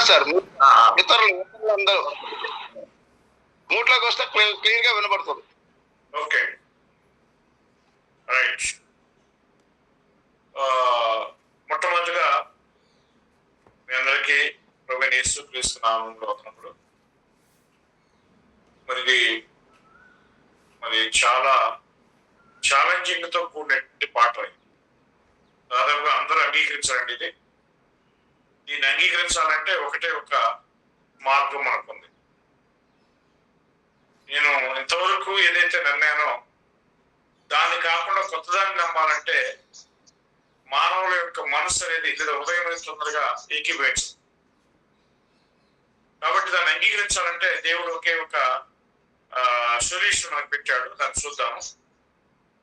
Sir ఇతరులు అందరూ మూట్లోకి వస్తే క్లియర్ గా వినపడుతుంది. Okay right. మొట్టమొదటిగా మీ అందరికీ ప్రభువైన యేసుక్రీస్తు నామములో అవుతున్నప్పుడు మరి చాలా ఛాలెంజింగ్ తో కూడినటువంటి పాట. దాదాపుగా అందరూ అంగీకరించాలండి. దీన్ని అంగీకరించాలంటే ఒకటే ఒక మార్గం మనకుంది. నేను ఇంతవరకు ఏదైతే నమ్మానో దాన్ని కాకుండా కొత్తదాన్ని నమ్మాలంటే మానవుల యొక్క మనసు అనేది లేదా హృదయం తొందరగా ఏకీభవించదు. కాబట్టి దాన్ని అంగీకరించాలంటే దేవుడు ఒకే ఒక సొల్యూషన్ మనకు పెట్టాడు. దాన్ని చూద్దాము.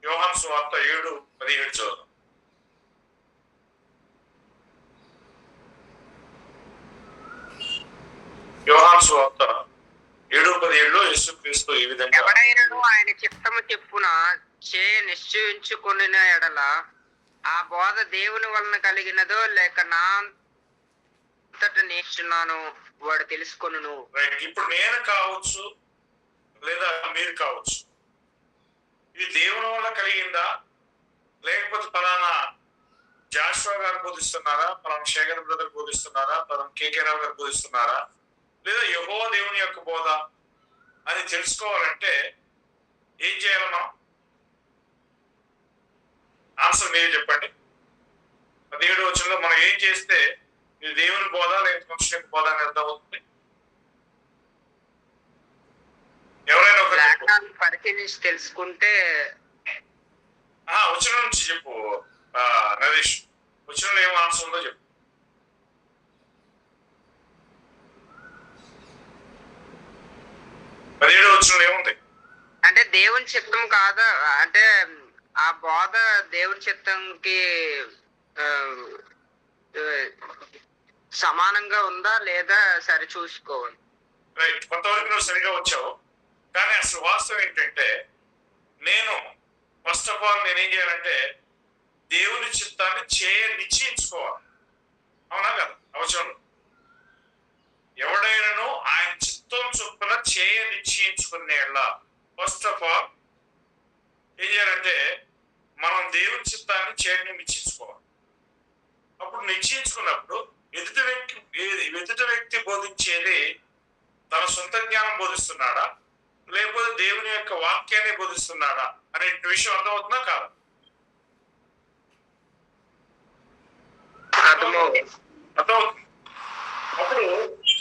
యోహాను సువార్త 7:17 చదువుదాం. యోహాను సువార్త 7:17 యేసుక్రీస్తు ఈ విధంగా, ఎవడైనను ఆయన చిత్తము చెప్పున నిశ్చయించుకున్న ఎడల ఆ బోధ దేవుని వలన కలిగినదో లేక నా అంతట నేర్చున్నాను వాడు తెలుసుకొనును. ఇప్పుడు నేను కావచ్చు లేదా మీరు కావచ్చు, ఇది దేవుని వల్ల కలిగిందా లేకపోతే పలానా జాషువా గారు బోధిస్తున్నారా, పలానా శేఖర్ బ్రదర్ బోధిస్తున్నారా, పలానా కేకే రావు గారు బోధిస్తున్నారా, లేదా యెహోవా దేవుని యొక్క బోధ అని తెలుసుకోవాలంటే ఏం చేయాలి మనం? ఆన్సర్ మీరు చెప్పండి. 17వ వచనంలో మనం ఏం చేస్తే ఇది దేవుని బోధ లేకపోతే మనుషుల యొక్క బోధ అని అర్థం అవుతుంది? ఎవరైనా ఒక పరిశీలించి తెలుసుకుంటే వచనం నుంచి చెప్పు నరేష్. వచనంలో ఏం ఆన్సర్ ఉందో చెప్పు. ఏముంది అంటే దేవుని చిత్తం కాదా, అంటే ఆ బోధ దేవుని చిత్తంకి సమానంగా ఉందా లేదా సరి చూసుకోవాలి. రైట్, కొంతవరకు నువ్వు సరిగా వచ్చావు. కానీ అసలు వాస్తవం ఏంటంటే నేను ఫస్ట్ ఆఫ్ ఆల్ నేనేం చేయాలంటే దేవుని చిత్తాన్ని నిశ్చయించుకోవాలి. అవునా కదా? అవసరం ఎవడైనాను ఆయన చిత్తం చొప్పున నిశ్చయించుకునేలా ఫస్ట్ ఆఫ్ ఆల్ ఏం చేయాలంటే మనం దేవుని చిత్తాన్ని నిశ్చయించుకోవాలి. అప్పుడు నిశ్చయించుకున్నప్పుడు ఎదుటి వ్యక్తి బోధించేది తన సొంత జ్ఞానం బోధిస్తున్నాడా లేకపోతే దేవుని యొక్క వాక్యాన్ని బోధిస్తున్నాడా అనే విషయం అర్థమవుతుందా కాదు? అర్థమవుతుంది. అప్పుడు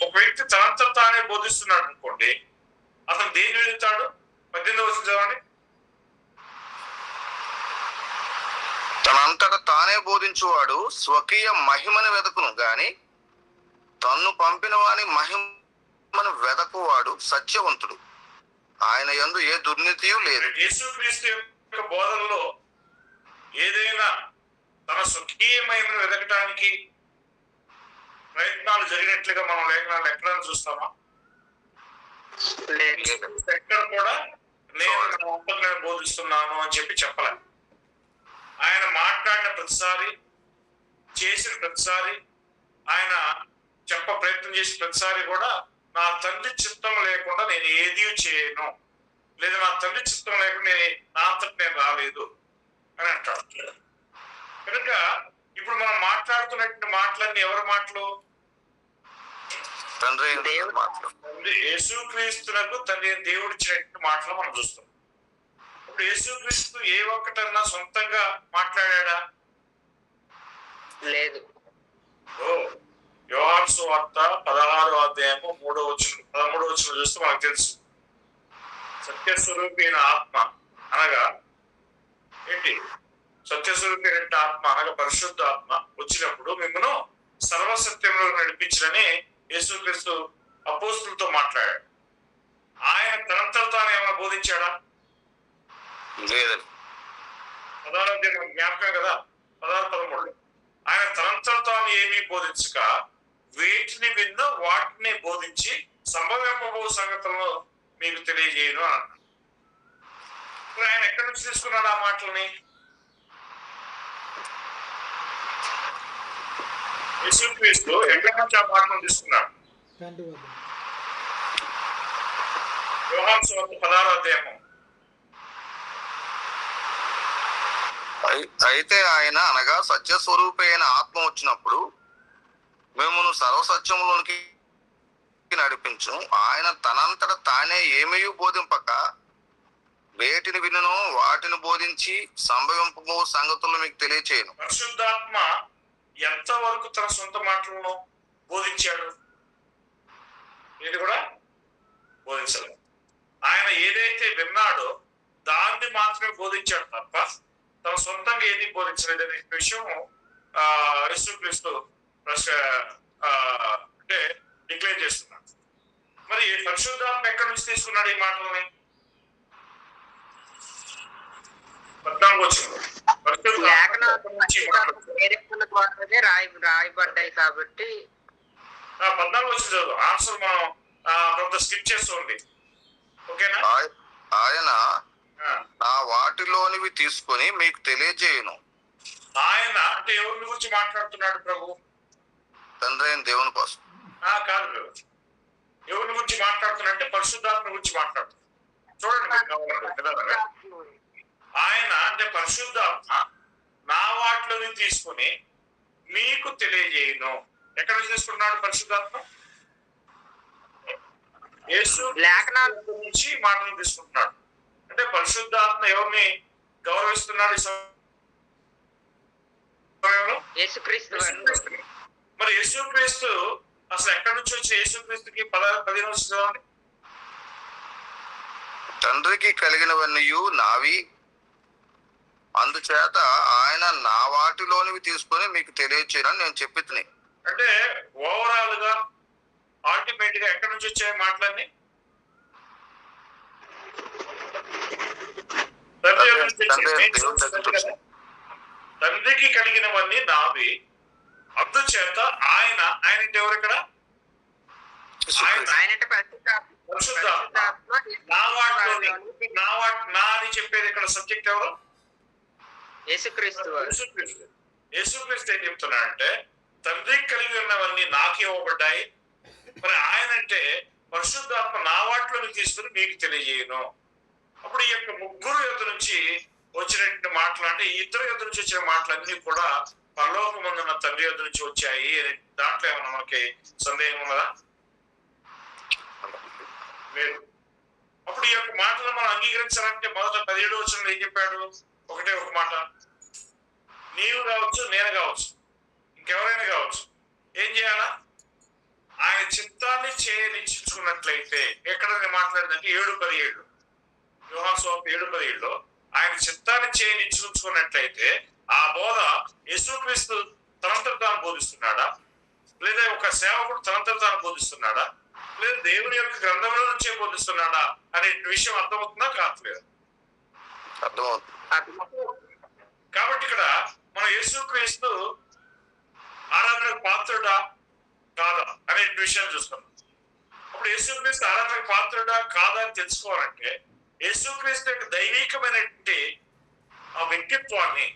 ఒక వ్యక్తి తనంతా తానే బోధిస్తున్నాడు అనుకోండి, అతను దేని వెళ్తాడు? 18వ వచనం చదవండి. తనంతట తానే బోధించువాడు స్వకీయ మహిమను వెదకును గాని తన్ను పంపిన వాని మహిమను వెదకువాడు సత్యవంతుడు, ఆయన యందు ఏ దుర్నీతియు లేదు. యేసుక్రీస్తు యొక్క బోధనలో ఏదైనా తన స్వకీయ మహిమను వెదకటానికి ప్రయత్నాలు జరిగినట్లుగా మనం లేఖనాలు ఎక్కడైనా చూస్తామా? ఎక్కడ కూడా నేను బోధిస్తున్నాను అని చెప్పలే. ఆయన మాట్లాడిన ప్రతిసారి, చేసిన ప్రతిసారి, ఆయన ప్రయత్నం చేసిన ప్రతిసారి కూడా నా తండ్రి చిత్తం లేకుండా నేను ఏదీ చేయను, లేదా నా తండ్రి చిత్తం లేకుండా నా అంతటి నేను రాలేదు అని అంటాడు. కనుక ఇప్పుడు మనం మాట్లాడుతున్నటువంటి మాటలన్నీ ఎవరి మాటలు? తండ్రి యేసుక్రీస్తునకు తండ్రి దేవుడు ఇచ్చినటువంటి మాటలు మనం చూస్తాం. ఇప్పుడు యేసుక్రీస్తు ఏ ఒక్కటన్నా సొంతంగా మాట్లాడా? లేదు. యోహాను సువార్త 16వ అధ్యాయము 3వ వచనం 13వ వచనం చూస్తే మనకు తెలుసు. సత్యస్వరూపైన ఆత్మ అనగా ఏంటి? సత్యస్వరూపైన ఆత్మ అనగా పరిశుద్ధ ఆత్మ వచ్చినప్పుడు మిమ్మల్ని సర్వసత్యంలో నడిపించడని యేసుక్రీస్తు అపోస్తులతో మాట్లాడాడు. ఆయన తనంతట తాను ఏమైనా బోధించాడా? లేదండి. 16వ అధ్యాయం జ్ఞాపకం కదా, 16-13. ఆయన తనంతట తాను ఏమీ బోధించక వేటిని విన్న వాటిని బోధించి సంభవింపబో సంగతులను మీకు తెలియజేయను అని అన్నాడు. ఆయన ఎక్కడి నుంచి తీసుకున్నాడు ఆ మాటలని? యేసుక్రీస్తు ఎక్కడి నుంచి ఆ మాటలను తీసుకున్నాడు? తండ్రి వద్ద. యోహాను సువార్త 16వ అధ్యాయము. అయితే ఆయన అనగా సత్యస్వరూపి అయిన ఆత్మ వచ్చినప్పుడు మిమ్మును సర్వసత్యములోనికి నడిపించు. ఆయన తనంతట తానే ఏమీ బోధింపక వేటిని వినునో వాటిని బోధించి సంభవింపబో సంగతులు మీకు తెలియచేయను. పరిశుద్ధాత్మ ఎంత వరకు తన సొంత మాటలను బోధించాడు? ఇది కూడా బోధించలేదు. ఆయన ఏదైతే విన్నాడో దాన్ని మాత్రమే బోధించాడు తప్ప తన సొంతంగా ఏది బోధించలేదు అనే విషయం యేసుక్రీస్తు అంటే డిక్లేర్ చేస్తున్నాడు. మరి పరిశుద్ధాత్మ ఎక్కడి నుంచి తీసుకున్నాడు ఈ మాటలని? 14 వచ్చింది. రాయబడ్డాయి కాబట్టి 14 వచ్చి చదువు. ఆన్సర్ మనం కొంత స్కిప్ చేస్తుంది. ఓకేనా? ఆయన నా వాటిలోనివి తీసుకొని మీకు తెలియజేయను. ఆయన అంటే ఎవరి గురించి మాట్లాడుతున్నాడు ప్రభు? తండ్రి అయిన దేవుని కోసం కాదు ప్రభు. ఎవరి గురించి మాట్లాడుతున్నా పరిశుద్ధాత్మ గురించి మాట్లాడుతున్నాడు. చూడండి మీకు కావాలంటే ఆయన అంటే పరిశుద్ధాత్మ నా వాటిలోని తీసుకుని మీకు తెలియజేయను. ఎక్కడ నుంచి తీసుకున్నాడు పరిశుద్ధాత్మ? యేసు లేఖనాల నుంచి మాటలు తీసుకుంటున్నాడు. అంటే పరిశుద్ధాత్మ ఎవరిని గౌరవిస్తున్నాడు? మరి యేసుక్రీస్తు అసలు ఎక్కడి నుంచి వచ్చి యేసుక్రీస్తుకి 15 వచ్చింది? తండ్రికి కలిగినవన్నీ నావి, అందుచేత ఆయన నా వాటిలోనివి తీసుకొని మీకు తెలియచేయనని నేను చెప్పి. అంటే ఓవరాల్ గా అల్టిమేట్ గా ఎక్కడి నుంచి వచ్చాయి మాటలన్నీ? తండ్రికి కలిగినవన్నీ నావి, అందుచేత ఆయన అంటే ఎవరు ఇక్కడ? నా అని చెప్పేది ఇక్కడ సబ్జెక్ట్ ఎవరు? యేసుక్రీస్తు. యేసుక్రీస్తు ఏం చెప్తున్నాడంటే తండ్రికి కలిగి ఉన్నవన్నీ నాకు ఇవ్వబడ్డాయి. మరి ఆయన అంటే పరిశుద్ధాత్మ నా వాటిలోని తీసుకుని మీకు తెలియజేయను. అప్పుడు ఈ యొక్క ముగ్గురు యొద్ద నుంచి వచ్చినటువంటి మాటలు అంటే ఈ ఇద్దరు యొద్ద నుంచి వచ్చిన మాటలన్నీ కూడా పరలోకమందున్న తండ్రి యొద్ద నుంచి వచ్చాయి. దాంట్లో ఏమన్నా మనకి సందేహం ఉన్నదా? లేదు. అప్పుడు ఈ యొక్క మాటలు మనం అంగీకరించాలంటే మొదట 17వ వచనంలో ఏం చెప్పాడు? ఒకటే ఒక మాట, నీవు కావచ్చు, నేను కావచ్చు, ఇంకెవరైనా కావచ్చు, ఏం చేయాలా? ఆయన చిత్తాన్ని చేయనిచ్చుకున్నట్లయితే, ఎక్కడ నేను మాట్లాడిందంటే 7:17 యోహాను సువార్త 7:17 ఆయన చిత్తాన్ని చేయనిచ్చుకున్నట్లయితే ఆ బోధ యేసుక్రీస్తు తనంతట తాను బోధిస్తున్నాడా, లేదా ఒక సేవకుడు తనంతట తాను బోధిస్తున్నాడా, లేదా దేవుని యొక్క గ్రంథంలో నుంచే బోధిస్తున్నాడా అనే విషయం అర్థమవుతుందా? కావట్లేదు. కాబట్టి ఇక్కడ మన యేసుక్రీస్తు ఆరాధనకు పాత్రుడా కాదా అనే విషయాన్ని చూస్తున్నాం. అప్పుడు యేసుక్రీస్తు ఆరాధనకు పాత్రుడా కాదా అని తెలుసుకోవాలంటే యేసుక్రీస్తు యొక్క దైవికమైనటువంటి ఆ వ్యక్తిత్వాన్ని,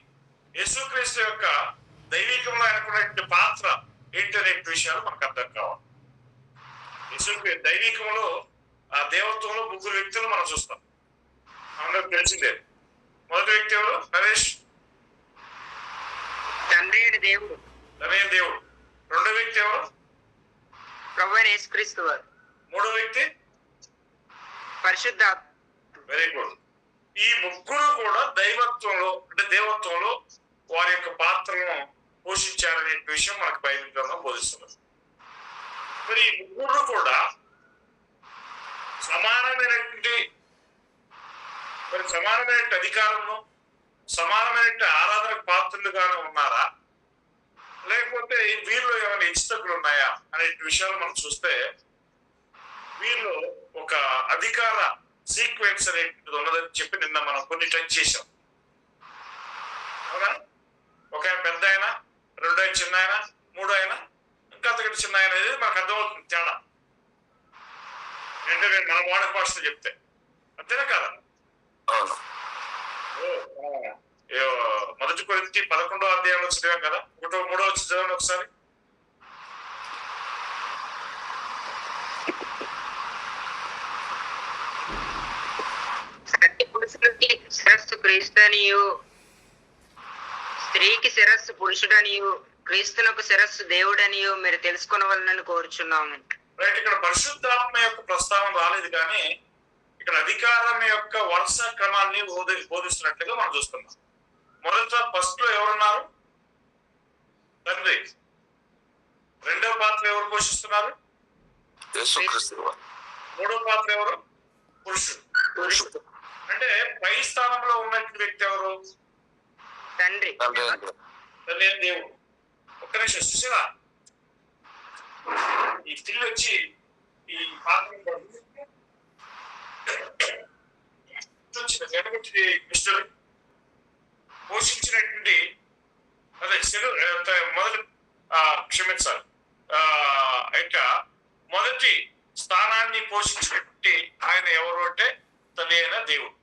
యేసుక్రీస్తు యొక్క దైవికంలో ఆయనకున్నటువంటి పాత్ర ఏంటనే విషయాలు మనకు అర్థం కావాలి. యేసుక్రీస్తు దైవికంలో ఆ దేవత్వంలో ముగ్గురు వ్యక్తులు మనం చూస్తాం. అందరికి తెలిసిందే. మొదటి వ్యక్తి ఎవరు? నరేష్? తండ్రి అయిన దేవుడు. రెండో వ్యక్తి ఎవరు? ప్రభువైన యేసుక్రీస్తు వారు. మూడో వ్యక్తి పరిశుద్ధాత్మ. Very good. ఈ ముగ్గురు కూడా దైవత్వంలో అంటే దేవత్వంలో వారి యొక్క పాత్రలను పోషించారనే విషయం మనకు బైబిల్ గ్రంథం బోధిస్తున్నారు. మరి ఈ ముగ్గురు కూడా సమానమైనటువంటి అధికారంలో సమానమైన ఆరాధనకు పాత్రలుగానే ఉన్నారా, లేకపోతే వీరిలో ఏమైనా హెచ్చుతగ్గులు ఉన్నాయా అనే విషయాలు మనం చూస్తే వీరిలో ఒక అధికార సీక్వెన్స్ అనేటువంటిది ఉన్నదని చెప్పి నిన్న మనం కొన్ని టచ్ చేసాం. అవునా? ఒక ఆయన పెద్ద ఆయన, రెండో ఆయన చిన్న ఆయన, మూడో ఆయన ఇంకా అంతకంటే చిన్న ఆయన అనేది మనకు అర్థమవుతుంది తేడా. అంటే నేను మన వాడక భాషతో చెప్తే అంతేనా కాదా? మొదటి కొరింథీ 11వ అధ్యాయంలో చదివాం కదా, 1, 3 వచ్చి చదవండి ఒకసారి. సత్య పురుషులకి శిరస్సు క్రీస్తనియు, స్త్రీకి శిరస్సు పురుషుడనియు, క్రీస్తునకు శిరస్సు దేవుడనియు మీరు తెలుసుకొనవలనని కోరుచున్నాము. రైట్, ఇక్కడ పరిశుద్ధాత్మ యొక్క ప్రస్తావన రాలేదు, కానీ ఇక్కడ అధికారం యొక్క వరుస క్రమాన్ని బోధిస్తున్నట్లుగా మనం చూస్తున్నాం. మొదట ఫస్ట్ లో ఎవరున్నారు? తండ్రి. రెండవ పాత్ర ఎవరు పోషిస్తున్నారు? మూడో పాత్ర ఎవరు? పురుషుడు. అంటే పై స్థానంలో ఉన్నటువంటి వ్యక్తి ఎవరు? తండ్రి. తల్లి దేవుడు. ఒక్క నిమిషం సుశీలా, ఈ స్త్రీ వచ్చి ఈ పాత్ర పోషించినటువంటి మొదటి క్షమించాలి మొదటి స్థానాన్ని పోషించినటువంటి ఆయన ఎవరు అంటే తల్లి అయిన దేవుడు.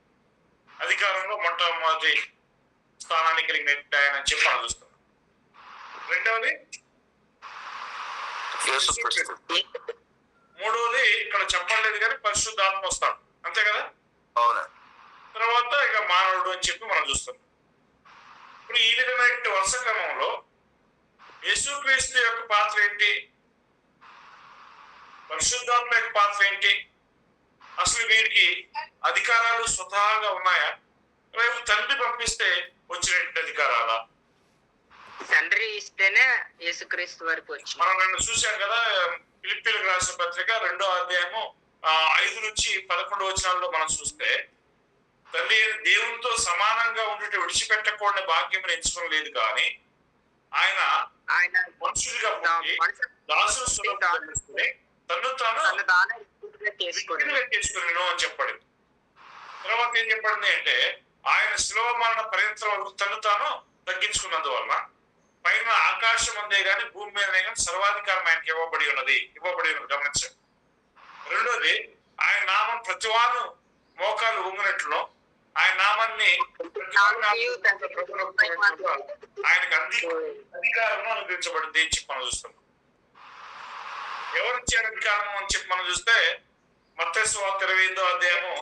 అధికారంలో మొట్టమొదటి స్థానాన్ని కలిగినటువంటి ఆయన అని చెప్పి మనం చూస్తున్నాం. రెండవది మూడవది ఇక్కడ చెప్పలేదు కానీ పరిశుద్ధాత్మ వస్తాడు, అంతే కదా? తర్వాత ఇక మానవుడు అని చెప్పి మనం చూస్తున్నాం. ఇప్పుడు ఈ విధమైన వరుస క్రమంలో యేసుక్రీస్తు యొక్క పాత్ర ఏంటి? పరిశుద్ధాత్మ యొక్క పాత్ర ఏంటి? అసలు వీరికి అధికారాలు స్వతహాగా ఉన్నాయా, రేపు తండ్రి పంపిస్తే వచ్చినటువంటి అధికారాలా? తండ్రి ఇస్తేనే యేసుక్రీస్తు వరకు వచ్చి మనం నిన్న చూసాం కదా, ఫిలిప్పీలకు రాసిన పత్రిక 2వ అధ్యాయము 5 నుంచి 11 వచనాల్లో మనం చూస్తే తండ్రి దేవునితో సమానంగా ఉండేటి విడిచిపెట్టకూడని భాగ్యం ఎంచుకోవడం లేదు, కానీ ఆయన మనుషుడిగా పుట్టి దాసుని సులభం తను తాను చేసుకుని అని చెప్పాడు. తర్వాత ఏం చెప్పండి అంటే ఆయన శిలువ మరణ పర్యంతం వరకు తను తాను తగ్గించుకున్నందువలన పైన ఆకాశం అందే గాని భూమి మీదనే కానీ సర్వాధికారం ఆయనకి ఇవ్వబడి ఉన్నది గమనించండి. రెండోది ఆయన నామం ప్రతివాను మోకాలు ఊగినట్లు ఆయన నామాన్ని ఆయనకు అధికారం అనుగ్రహించబడింది అని చెప్పి మనం చూస్తున్నాం. ఎవరిచ్చారు అధికారం అని చెప్పి మనం చూస్తే మత్తయి సువార్త 25వ అధ్యాయము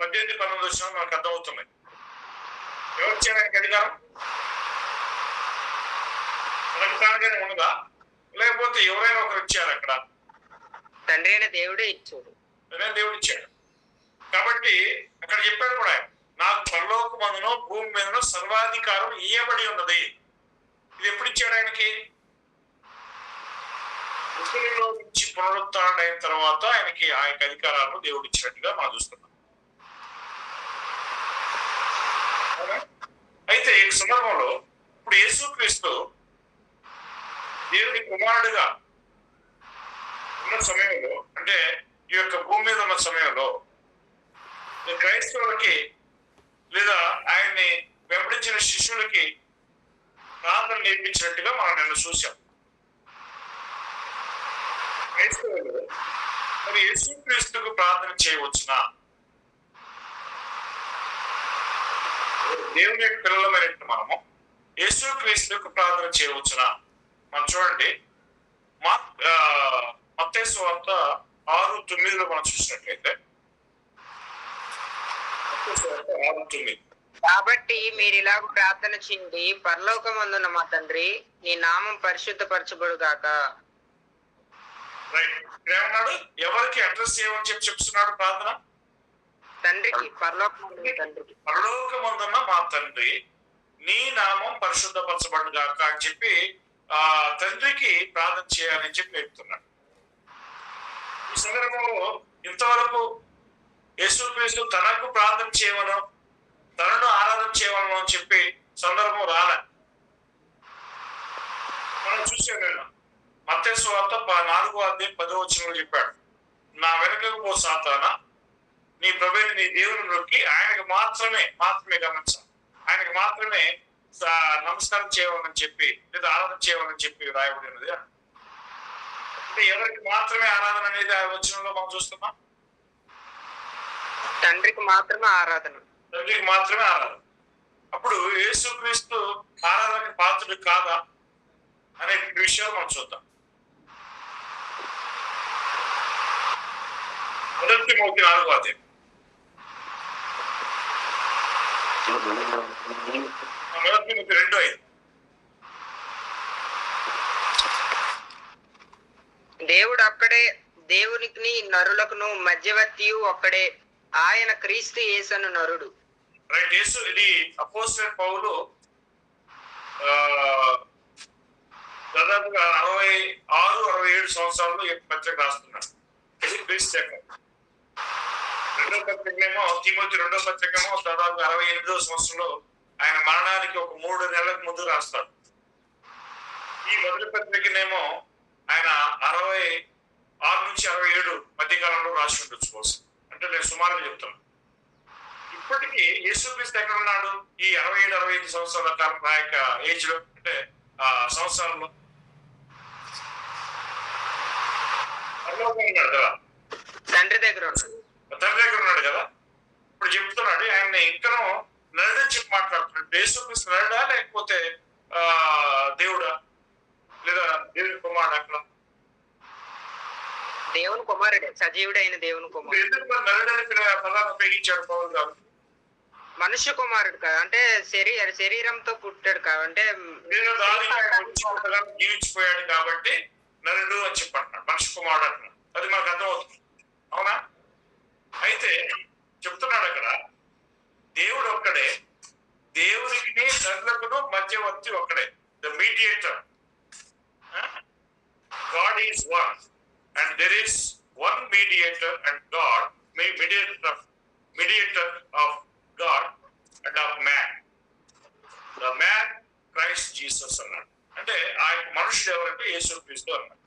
18-19 వచనాలు మనకు అర్థమవుతున్నాయి. ఎవరిచ్చారు ఆయనకి అధికారం? తానుగానే ఉన్నదా, లేకపోతే ఎవరైనా ఒకరు ఇచ్చారు? అక్కడ తండ్రి అయిన దేవుడే ఇచ్చాడు. దేవుడు ఇచ్చాడు. కాబట్టి అక్కడ చెప్పాడు కూడా, నాకు పరలోకమందును భూమి మీదను సర్వాధికారం ఇయ్యబడి ఉన్నది. ఇది ఎప్పుడు ఇచ్చాడు ఆయనకి? మృతులలో నుంచి పునరుత్థానం అయిన తర్వాత ఆయనకి ఆ యొక్క అధికారాలను దేవుడు ఇచ్చినట్టుగా మనం చూస్తున్నాం. అయితే ఈ సందర్భంలో ఇప్పుడు యేసుక్రీస్తు దేవుని కుమారుడుగా ఉన్న సమయంలో, అంటే ఈ యొక్క భూమి మీద ఉన్న సమయంలో క్రైస్తవులకి లేదా ఆయన్ని వెంబడించిన శిష్యులకి ప్రార్థన నేర్పించినట్టుగా మనం నిన్న చూసాం. క్రైస్తవులు మరి యేసుక్రీస్తుకు ప్రార్థన చేయవచ్చునా? దేవుని యొక్క పిల్లలమైనట్టు మనము యేసుక్రీస్తుకు ప్రార్థన చేయవచ్చునా? మనం చూడండి, మత్తయి సువార్త 6:9 మనం చూసినట్లయితే, కాబట్టి మీరు ఇలాగ ప్రార్థన చేయండి, పరలోకమందున్న మా తండ్రి, నీ నామం పరిశుద్ధపరచబడు గాక. ఏమన్నాడు? ఎవరికి అడ్రస్ చేయమని చెప్పి చెప్తున్నాడు ప్రార్థన? తండ్రికి, పరలోకమందున్న తండ్రికి. పరలోకమందున్న మా తండ్రి, నీ నామం పరిశుద్ధపరచబడు గాక అని చెప్పి తండ్రికి ప్రార్థన చేయాలని చెప్పి చెప్తున్నాడు. ఈ సందర్భంలో ఇంతవరకు యేసుక్రీస్తు తనకు ప్రార్థన చేయవను, తనను ఆరాధన చేయవను అని చెప్పి సందర్భం రాలే. మనం చూసాను, మత్తయి సువార్త 4వ అధ్యాయం 10వ వచనంలో చెప్పాడు, నా వెనుకకు పో సాతానా, నీ ప్రభువుని నీ దేవుని నొక్కి ఆయనకు మాత్రమే గమనించాలి, ఆయనకు మాత్రమే నమస్కారం చేయవాలని చెప్పి లేదా ఆరాధన చేయవాలని చెప్పి రాయబడి ఉన్నది. అంటే ఎవరికి మాత్రమే ఆరాధన అనేది ఆ వచనంలో మనం చూస్తున్నాం? తండ్రికి మాత్రమే ఆరాధన. తండ్రికి మాత్రమే ఆరాధన. అప్పుడు యేసుక్రీస్తు ఆరాధనకి పాత్రుడు కాదా అనే విషయాలు మనం చూద్దాం. మొదటి తిమోతి 4వ అధ్యాయం. మొదటి తిమోతి 2:5. దేవుడు ఒక్కడే, దేవునికి నరులకును మధ్యవర్తియు ఒక్కడే, ఆయన క్రీస్తు యేసను నరుడు. రైట్. యేసు ఇది అపోస్తలుడైన పౌలు దాదాపుగా 66-67 సంవత్సరాల్లో ఈ పత్రిక రాస్తున్నాడు. ఇది క్రీస్తు శకం. రెండో పత్రికేమో తిమోతి, రెండో పత్రికేమో దాదాపు 68వ సంవత్సరంలో ఆయన మరణానికి ఒక 3 నెలలకు ముందు రాస్తాడు. ఈ మొదటి పత్రికనేమో ఆయన 66 నుంచి 67 మధ్యకాలంలో రాసి ఉండొచ్చు కోసం. అంటే నేను సుమారుగా చెప్తున్నాను. ఇప్పటికీ యేసుక్రీస్తు ఎక్కడ ఉన్నాడు? ఈ 67-65 సంవత్సరాల కాలం ఆ యొక్క ఏజ్ లో, అంటే ఆ సంవత్సరాల్లో ఉన్నాడు కదా, తండ్రి దగ్గర ఉన్నాడు. తండ్రి దగ్గర ఉన్నాడు కదా. ఇప్పుడు చెప్తున్నాడు ఆయన ఇంకనూ నరుడని చెప్పి మాట్లాడుతున్నాడు. యేసుక్రీస్తు నరుడా లేకపోతే దేవుడా, లేదా దేవుని కుమారుడు? అక్కడ దేవుని కుమారుడే, సజీవుడైన దేవుని కుమారుడు. ఎందుకు నరుడని పదాన్ని ఉపయోగించాడు పౌలు గారు? మనుష్య కుమారుడు కాదు, అంటే శరీరంతో పుట్టాడు కాబట్టి, జీవించిపోయాడు కాబట్టి నరుడు అని చెప్పి అంటున్నాడు. మనిషి కుమారుడు అంటున్నాడు. అది మనకు అర్థమవుతుంది, అవునా? అయితే చెప్తున్నాడు అక్కడ దేవుడు ఒక్కడే, దేవునికి నరులకును మధ్యవర్తి ఒక్కడే. The mediator. God is one and there is one mediator and God, mediator of God and of man. The man Christ Jesus అన్నాడు. అంటే ఆ మనుషుడు ఎవరంటే యేసుక్రీస్తు అన్నాడు.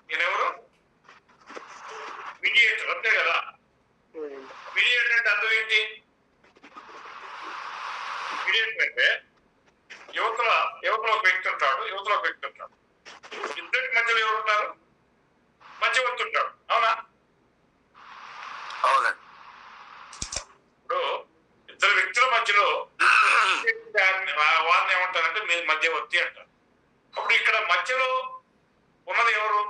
ఈయన ఎవరు? మీడియేటర్, అంతే కదా. మీడియేటర్ అంటే అర్థం ఏంటి? మీడియేటర్ అంటే యువతల ఒక వ్యక్తి ఉంటాడు, యువతల ఒక వ్యక్తి ఉంటాడు. ఇద్దరికి మధ్యలో ఎవరు ఉంటారు? మధ్యవర్తి ఉంటాడు, అవునా? అవునండి. ఇప్పుడు ఇద్దరు వ్యక్తుల మధ్యలో వారిని ఏమంటారంటే మీరు మధ్యవర్తి అంటారు. అప్పుడు ఇక్కడ మధ్యలో ఉన్నది ఎవరు?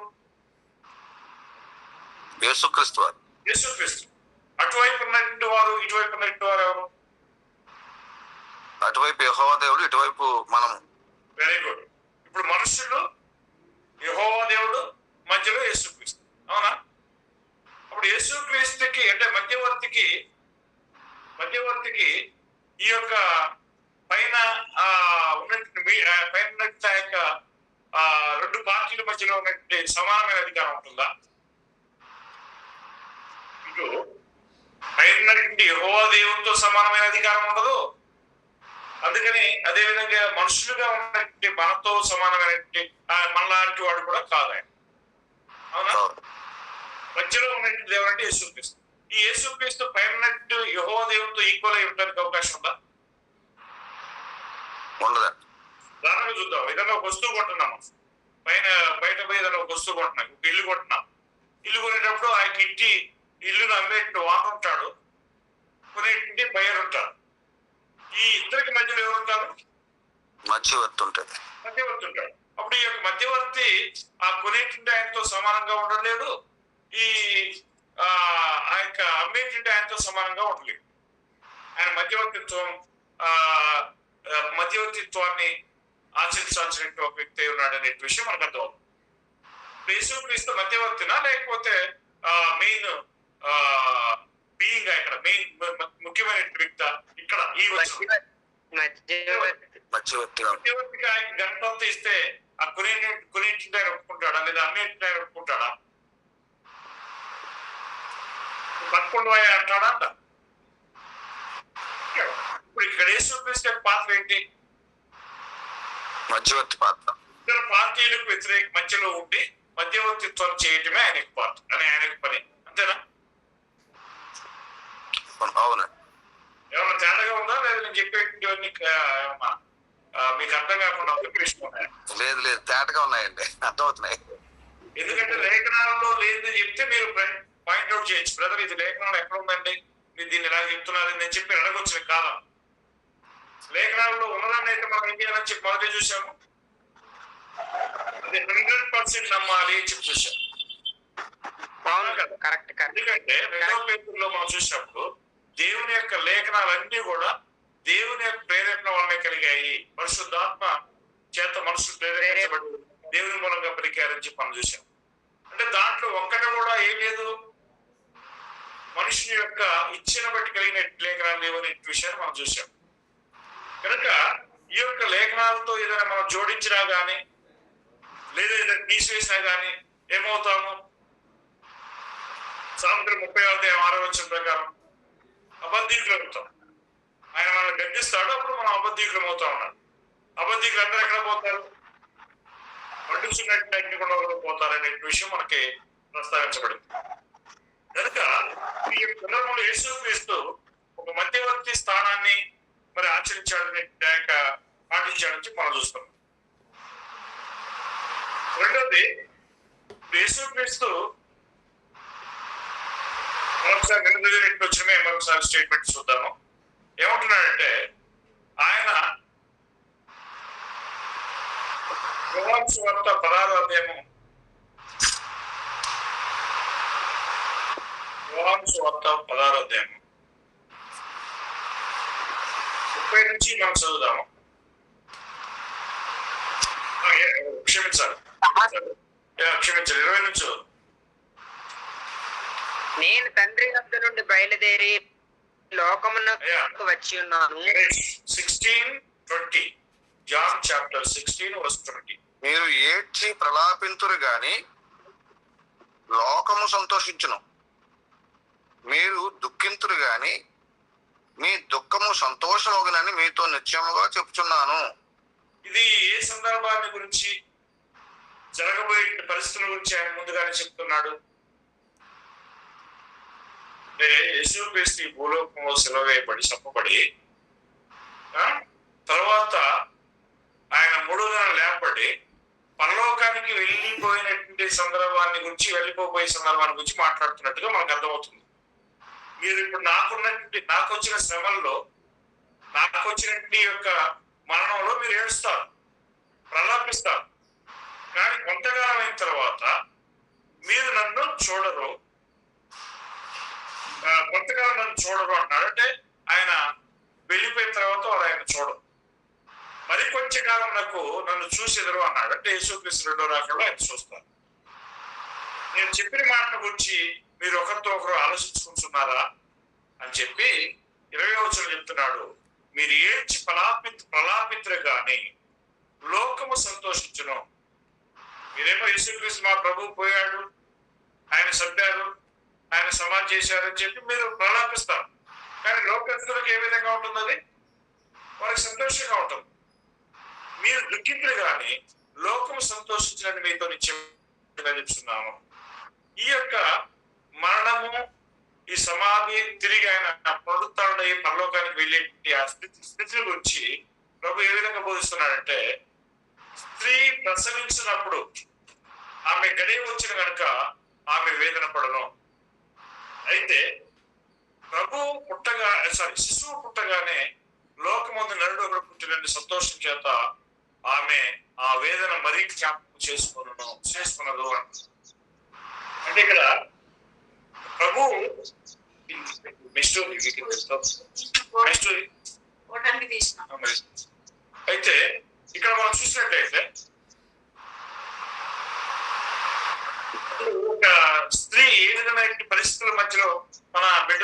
యేసుక్రీస్తు వారు. యేసుక్రీస్తు. అటువైపు ఉన్నటువంటి వారు, ఇటువైపు ఉన్నటువంటి వారు ఎవరు? అటువైపు యెహోవా దేవుడు, ఇటువైపు మనము. Very good. ఇప్పుడు మనుషులు, యెహోవా దేవుడు, మధ్యలో యేసుక్రీస్తు, అవునా? అప్పుడు యేసుక్రీస్తుకి అంటే మధ్యవర్తికి ఈ యొక్క పైన ఉన్నటువంటి ఆ యొక్క 2 పార్టీల మధ్యలో ఉన్నటువంటి సమానమైన అధికారం ఉంటుందా? ఇటు పైన యెహోవా దేవుడితో సమానమైన అధికారం ఉండదు. అందుకని అదే విధంగా మనుషులుగా ఉన్నటువంటి మనతో సమానమైనటువంటి మనలాంటి వాడు కూడా కాదు ఆయన, అవునా? మధ్యలో ఉన్నటువంటి దేవుడు అంటే యేసుక్రీస్తు. ఈ యేసుక్రీస్తు పైన యెహోవా దేవుడితో ఈక్వల్ అయి ఉండడానికి అవకాశం ఉందా? ఉండదండి. దానిలో చూద్దాం. ఏదైనా ఒక వస్తువు కొంటున్నాము, బయట పోయి ఏదైనా ఒక వస్తువు కొంటున్నాం, ఒక ఇల్లు కొంటున్నాం. ఇల్లు కొనేటప్పుడు ఆ ఇల్లును అమ్మేటువంటి ఓనర్ ఉంటాడు, కొనేటువంటి బయర్ ఉంటాడు. ఈ ఇద్దరికి మధ్యలో ఎవరు ఉంటారు? మధ్యవర్తి ఉంటాడు. మధ్యవర్తి ఉంటాడు. అప్పుడు ఈ యొక్క మధ్యవర్తి ఆ కొనేటువంటి ఆయనతో సమానంగా ఉండలేడు, ఈ ఆ యొక్క అమ్మేటువంటి ఆయనతో సమానంగా ఉండలేడు. ఆయన మధ్యవర్తిత్వాన్ని ఆచరించాల్సిన ఒక వ్యక్తి ఉన్నాడు అనే విషయం మనకు అర్థం. యేసుక్రీస్తు మధ్యవర్తినా లేకపోతే మెయిన్ బీయింగ్ ఇక్కడ మెయిన్ ముఖ్యమైన వ్యక్తి ఇక్కడ ఈ మధ్యవర్తిగా ఆయన గంటంతా ఇస్తే ఆ కొనేటింటి ఆయన ఒప్పుకుంటాడా లేదా అమ్మేటింటి ఆయన ఒప్పుకుంటాడా? 11 అంటాడా అంట. ఇప్పుడు ఇక్కడ యేసుక్రీస్తు పాత్ర ఏంటి? మధ్యవర్తి పాత్ర. ఇద్దరు పార్టీలకు వ్యతిరేక మధ్యలో ఉండి మధ్యవర్తిత్వం చేయటమే ఆయనకు పాత్ర అని ఆయనకు పని, అంతేనా? అవును. ఏమన్నా తేడాగా ఉందా లేదా నేను చెప్పేటివన్నీ మీకు అర్థం కాకుండా లేదు తేటగా ఉన్నాయండి, అర్థమవుతున్నాయి. ఎందుకంటే లేఖనాలలో లేదని చెప్తే మీరు పాయింట్అవుట్ చేయొచ్చు. బ్రదర్ ఇది లేఖనాలు ఎక్కడ ఉందండి, మీరు దీన్ని ఇలా చెప్తున్నారు నేను చెప్పి అడగొచ్చు కాలం. లేఖనాలలో ఉన్నదాన్ని అయితే మనం ఏం చేయాలని చెప్పి మొదటి చూసాము, అది 100% నమ్మాలి అని చెప్పి చూసాం. కదా. Correct correct. ఎందుకంటే 2వ పేతురులో మనం చూసినప్పుడు దేవుని యొక్క లేఖనాలన్నీ కూడా దేవుని యొక్క ప్రేరేపణ వల్లనే కలిగాయి, పరిశుద్ధాత్మ చేత మనుషులు ప్రేరేపించబడి దేవుని మూలంగా పలికారని చెప్పి మనం చూసాం. అంటే దాంట్లో ఒక్కటి కూడా ఏం లేదు, మనుషుని యొక్క ఇచ్చిన బట్టి కలిగిన లేఖనాలు లేవనే విషయాన్ని మనం చూసాం. కనుక ఈ యొక్క లేఖనాలతో ఏదైనా మనం జోడించినా గానీ లేదా ఏదైనా తీసివేసినా గానీ ఏమవుతాము? సామెతలు 36 ప్రకారం అబద్ధీకులు అవుతాం. ఆయన మనల్ని గద్దిస్తాడు, అప్పుడు మనం అబద్ధీకులం అవుతా ఉన్నాడు. అబద్ధీకులు అందరూ ఎక్కడ పోతారు? పండుకున్నట్టు అగ్నిగుండంలో పోతారనే విషయం మనకి ప్రస్తావించబడింది. కనుక ఈ సందర్భంలో యేసుక్రీస్తు ఒక మధ్యవర్తి స్థానాన్ని మరి ఆచరించాడని పాటించాడని మనం చూస్తాం. రెండోది, యేసుక్రీస్తు మరొకసారి నిన్నటి వచ్చిన మరొకసారి స్టేట్మెంట్ చూద్దాము. ఏమంటున్నాడంటే ఆయన యోహాను సువార్త 16వ అధ్యాయము, యోహాను సువార్త 16వ అధ్యాయము 30 నుంచి మనం చదువుదాము. క్షమించాలి 20 నుంచి. నేను తండ్రి వద్ద నుండి బయలుదేరి లోకమునకు వచ్చి ఉన్నాను. 16:20 జాన్ చాప్టర్ 16:20. మీరు ఏడ్చి ప్రలాపింతురు గాని లోకము సంతోషించును, మీరు దుఃఖింతురు గాని మీ దుఃఖము సంతోషమగునని మీతో నిత్యముగా చెప్తున్నాను. ఇది ఏ సందర్భాన్ని గురించి, జరగబోయే పరిస్థితుల గురించి ఆయన ముందుగానే చెప్తున్నాడు. అంటే యేసుక్రీస్తు భూలోకంలో సిలువ వేయబడి చంపబడి తర్వాత ఆయన 3వ దినాన లేపబడి పరలోకానికి వెళ్ళిపోయినటువంటి సందర్భాన్ని గురించి, వెళ్ళిపోబోయే సందర్భాన్ని గురించి మాట్లాడుతున్నట్టుగా మనకు అర్థమవుతుంది. మీరు ఇప్పుడు నాకు వచ్చిన శ్రమల్లో, నాకు వచ్చినటువంటి యొక్క మరణంలో మీరు ఏడుస్తారు, ప్రలాపిస్తారు. కానీ కొంతకాలం అయిన తర్వాత మీరు నన్ను చూడరు, కొంతకాలం నన్ను చూడరు అన్నాడు. అంటే ఆయన వెళ్ళిపోయిన తర్వాత వారు ఆయన చూడరు. మరి కొంచెం కాలం నన్ను చూసేదరు అన్నాడు. అంటే యేసుక్రీస్తు 2వ రాకడలో ఆయన చూస్తారు. నేను చెప్పిన మాటల గురించి మీరు ఒకరితో ఒకరు ఆలోచించుకుంటున్నారా అని చెప్పి 20వ వచనం చెప్తున్నాడు. మీరు ఏడ్చి ప్రలాపితురు గాని లోకము సంతోషించును. మీరేమో యేసుక్రీస్తు మా ప్రభువు పోయాడు, ఆయన చంపారు, ఆయన సమాధి చేశారని చెప్పి మీరు ప్రలాపిస్తారు. కానీ లోకస్తులకు ఏ విధంగా ఉంటుంది? అది వారికి సంతోషంగా ఉంటుంది. మీరు దుఃఖితులు కానీ లోకము సంతోషించినని మీతో నిశ్చయంగా చెప్తున్నాము. ఈ యొక్క మరణము, ఈ సమాధి, తిరిగి ఆయన పునరుత్థానుడై పరలోకానికి వెళ్ళే ఆ స్థితి గురించి ప్రభు ఏ విధంగా బోధిస్తున్నాడంటే, స్త్రీ ప్రసవించినప్పుడు ఆమె గడియ వచ్చిన కనుక ఆమె వేదన పడను. అయితే శిశువు పుట్టగానే లోకమందు నరుడు ఒకడు పుట్టిన సంతోషం చేత ఆమె ఆ వేదన మరీ జ్ఞాపకం చేసుకున్నదు అంటే ఇక్కడ ప్రభు అయితే ఇక్కడ మనం చూసినట్లయితే ఒక స్త్రీ ఏ విధమైన పరిస్థితుల మధ్యలో మన బిడ్డ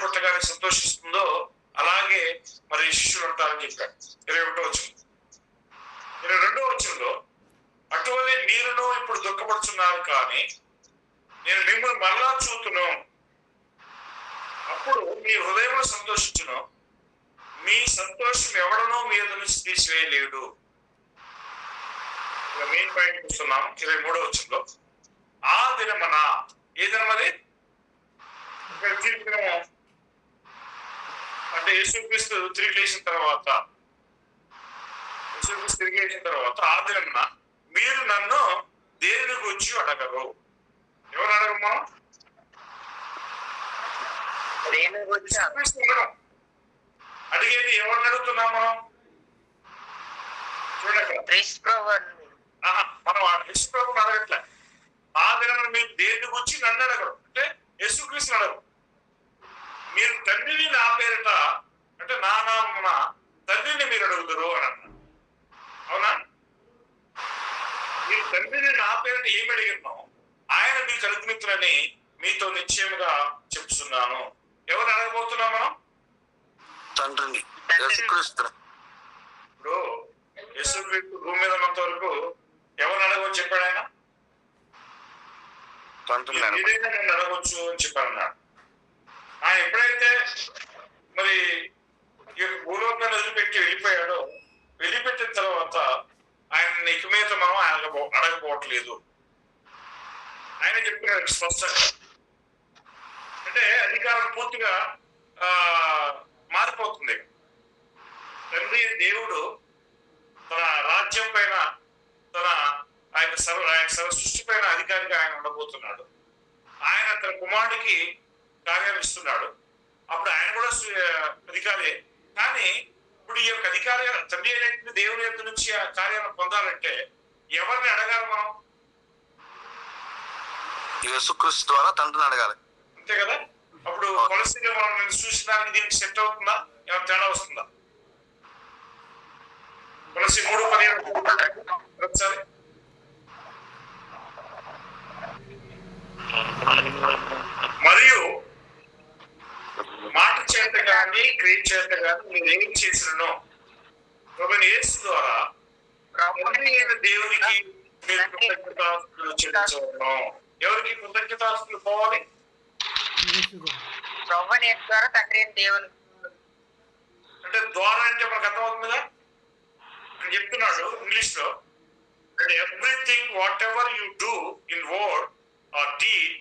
పుట్టగానే సంతోషిస్తుందో అలాగే మరి శిష్యులు ఉంటారని చెప్పాడు 21వ వచనం. 22వ వచనంలో అటువలే మీరును ఇప్పుడు దుఃఖపడుతున్నారు కానీ నేను మిమ్మల్ని మళ్ళా చూతును, అప్పుడు మీ హృదయంలో సంతోషించును, మీ సంతోషం ఎవడనో మీ ఎదురు నుంచి తీసివేయలేడు. మెయిన్ పాయింట్ చూస్తున్నాం 23వ వచనంలో. ఆ దినమన, ఏ దినమది? అంటే యేసుక్రీస్తు తిరిగి లేచిన తర్వాత, ఆ దినమున మీరు నన్ను దేని గురించి అడగరు. ఎవరు అడగరు? మనం అడిగేది ఎవరిని అడుగుతున్నాం? మనం చూడక మనం యేసు ప్రభువుని అడగట్లే. ఆ దినమున మీరు దేని గురించి నా పేరుని ఏమి అడిగినో ఆయన మీకు అనుగ్రహించునని మీతో నిశ్చయముగా చెప్తున్నాను. ఎవరు అడగబోతున్నాం మనం? తండ్రిని, యేసుక్రీస్తుని. ఇప్పుడు యేసుక్రీస్తు భూమి మీద ఉన్నంత వరకు ఎవరు అడగవచ్చు చెప్పాడు ఆయన? తండ్రిని ఏదైనా నేను అడగవచ్చు అని చెప్పారన్నాడు. ఆయన ఎప్పుడైతే మరి ఈ భూలోకాన్ని వదిలిపెట్టి వెళ్ళిపోయాడో, వెళ్ళిపెట్టిన తర్వాత ఆయన ఇక మీద మనం అడగపోవట్లేదు. ఆయన చెప్పినాడు స్పష్టంగా. అంటే అధికారం పూర్తిగా మారిపోతుంది. తండ్రి దేవుడు తన రాజ్యం పైన, తన ఆయన సర్వ సృష్టి పైన అధికారిగా ఆయన ఉండబోతున్నాడు. ఆయన తన కుమారుడికి కార్యాలు ఇస్తున్నాడు. అప్పుడు ఆయన కూడా అధికారే. కానీ ఇప్పుడు ఈ యొక్క అధికార తండ్రి అయినటువంటి దేవుని యొక్క నుంచి ఆ కార్యాలను పొందాలంటే ఎవరిని అడగాలి మనం? యేసుక్రీస్తు ద్వారా తండ్రిని అడగాలి, అంతే కదా. అప్పుడు కొలసీలో మనం నేను చూసిన దీనికి సెట్ అవుతుందా? ఏమైనా తేడా వస్తుందా? కొలసి 3:15 ఒకసారి. మరియు మాట చేత గాని క్రియ చేత గాని మీరు ఏం చేసినో ప్రభువైన యేసు ద్వారా దేవునికి మీరు కృతజ్ఞతాస్తుతులు చెల్లించవలెను. ఎవరికి కృతజ్ఞతాస్తుతులు పోవాలి? ప్రభువైన యేసు ద్వారా తండ్రి అయిన దేవుని. అంటే ద్వారా అంటే మనకు అర్థమవుతుందిగా. అని చెప్తున్నాడు ఇంగ్లీష్ లో, everything what ever you do in word or deed,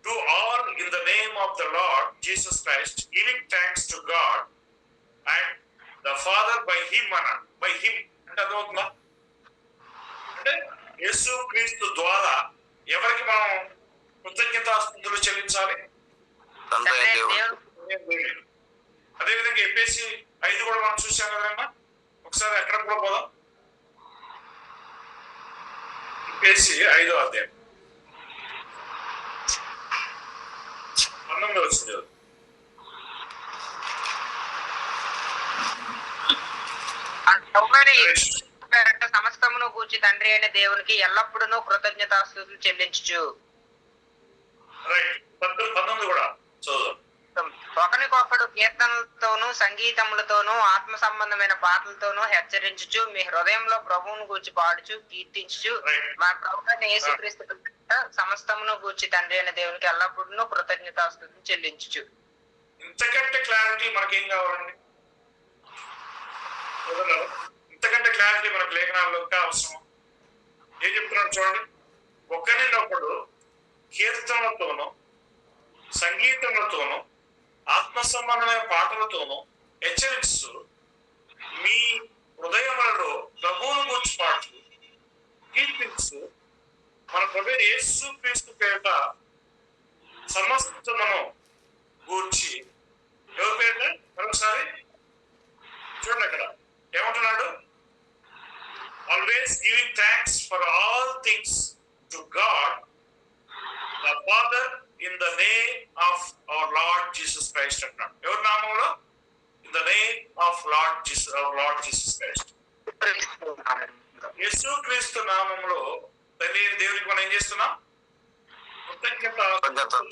do all in the name of the Lord Jesus Christ, giving thanks to God and the Father by him అంటే అర్థమవుతుందా? అంటే యేసు క్రీస్తు ద్వారా ఎవరికి మనం కృతజ్ఞతాస్తుతులు చెల్లించాలి? అదేవిధంగా ఎఫెసీ 5 కూడా మనం చూసాం కదన్నా. ఒకసారి ఎక్కడ కూడా పోదాం. ఎఫెసీ 5వ అధ్యాయం 19వ వచనం. సమస్తమును గూర్చి తండ్రి అయిన దేవునికి ఎల్లప్పుడూ కృతజ్ఞతాస్తుతులు చెల్లించుచు. ఒకరికొకడు కీర్తనలతోనూ సంగీతములతోనూ ఆత్మ సంబంధమైన పాటలతోనూ హెచ్చరించుచు మీ హృదయంలో ప్రభువును గూర్చి పాడుచు కీర్తించుచు మా ప్రభువైన యేసుక్రీస్తు సమస్తమును గూర్చి తండ్రి అయిన దేవునికి ఎల్లప్పుడూ కృతజ్ఞతాస్తుతులు చెల్లించుచు. ఇంతకంటే క్లారిటీ మనకేం కావాలండి? ఇంతకంటే క్లారిటీ మనకు లేఖనాల్లో ఇంకా అవసరం. ఏం చెప్తున్నాడు చూడండి. ఒకరినొకడు కీర్తనలతోనూ సంగీతములతోనూ ఆత్మ సంబంధమైన పాటలతోనూ హెచ్చరిస్తూ మీ హృదయములలో ప్రభువును గూర్చి పాడుతూ కీర్తిస్తూ మన ప్రభువైన యేసుక్రీస్తు పేరిట సమస్తమును గూర్చి. ఎవరి పేరిట? మరొకసారి చూడండి అక్కడ ఏమంటున్నాడు. Always giving thanks for all things to God the father in the name of our Lord Jesus Christ అంటున్నాడు. ఎవరి నామంలో? In the name of lord Jesus Christ. యేసుక్రీస్తు నామంలో తల్లి దేవునికి మనం ఏం చేస్తున్నాం? కృతజ్ఞత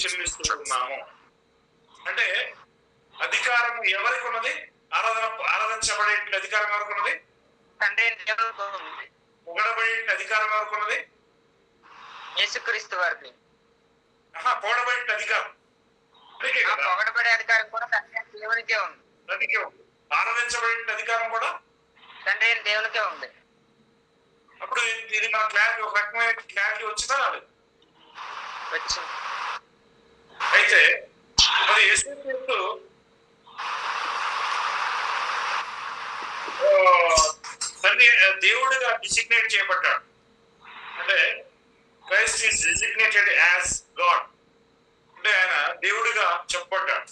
చెల్లిస్తున్నాము. అంటే అధికారం ఎవరికి ఉన్నది? ఆరాధించబడే అధికారం ఎవరికి ఉన్నది? పొగడబడే అధికారం ఎవరికి ఉన్నది? యేసుక్రీస్తు వారికి. పొగడబడే అధికారం పొగడబడే అధికారం కూడా తండ్రి దేవునికే ఉంది. ఆరాధించబడే అధికారం కూడా తండ్రి దేవునికే ఉంది. అప్పుడు ఇది మన క్లారిటీ, ఒక రకమైన క్లారిటీ వచ్చిందా రాలేదు? వచ్చింది. అయితే మరి యేసుక్రీస్తు తండ్రి దేవుడిగా డిసిగ్నేట్ చేయబడ్డాడు. అంటే Christ is designated as God. అంటే ఆయన దేవుడిగా చెప్పబడ్డాడు.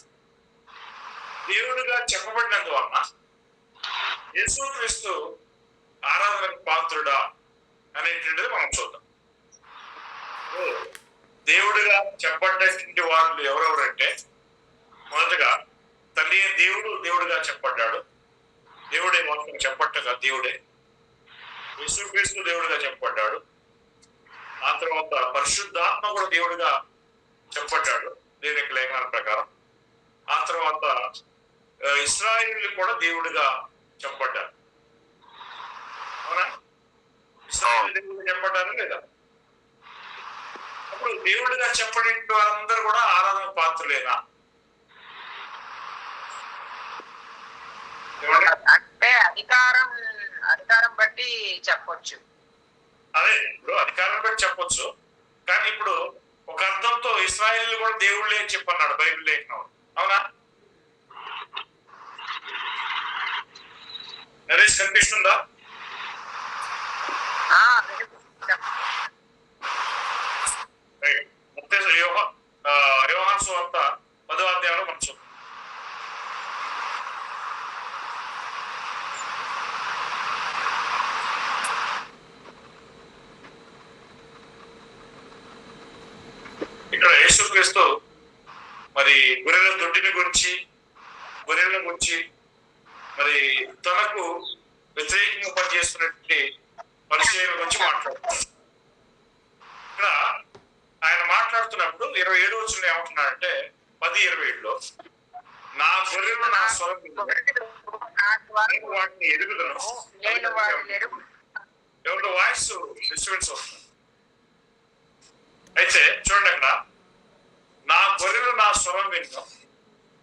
దేవుడిగా చెప్పబడినందువలన యేసుక్రీస్తు ఆరాధనకు పాత్రుడా అనేటువంటిది మనం చూద్దాం. దేవుడిగా చెప్పబడ్డటువంటి వాళ్ళు ఎవరెవరంటే, మొదటగా తండ్రి దేవుడు దేవుడిగా చెప్పబడ్డాడు. దేవుడే మొత్తం చెప్పట్టగా దేవుడే. యేసుక్రీస్తు దేవుడిగా చెప్పబడ్డాడు. పరిశుద్ధాత్మ కూడా దేవుడిగా చెప్పబడ్డాడు దేవుని యొక్క లేఖనాల ప్రకారం. ఆ తర్వాత ఇశ్రాయేలు కూడా దేవుడిగా చెప్పబడ్డారు. అవునా? ఇశ్రాయేలు దేవుడిగా చెప్పబడ్డారా లేదా? అప్పుడు దేవుడిగా చెప్పబడిన వారందరూ కూడా ఆరాధన పాత్రులేనా? అంటే అధికారం బట్టి చెప్పొచ్చు. అదే ఇప్పుడు అధికారం బట్టి చెప్పొచ్చు. కానీ ఇప్పుడు ఒక అర్థంతో ఇశ్రాయేలు కూడా దేవుళ్ళే అని చెప్పన్నాడు బైబిల్ లేఖనం. అవునా? నరేష్ కనిపిస్తుందా? యోహాను సువార్త 10వ అధ్యాయంలో మనం చూద్దాం. ఇక్కడ యేసుక్రీస్తు మరి గొర్రెల దొడ్డిని గురించి మరి తనకు వ్యతిరేకంగా పనిచేస్తున్నటువంటి పరిచయం గురించి మాట్లాడుతున్నారు. ఇక్కడ ఆయన మాట్లాడుతున్నప్పుడు 27వ వచనంలో ఏమంటున్నాడంటే 10:27లో నా గొర్రెలు నా స్వరం వాటిని ఎరుగుదను. ఎవరి వాయిస్ డిస్టర్బెన్స్ అవుతుంది. అయితే చూడండి, అక్కడ నా గొర్రెలు నా స్వరం విన్ను,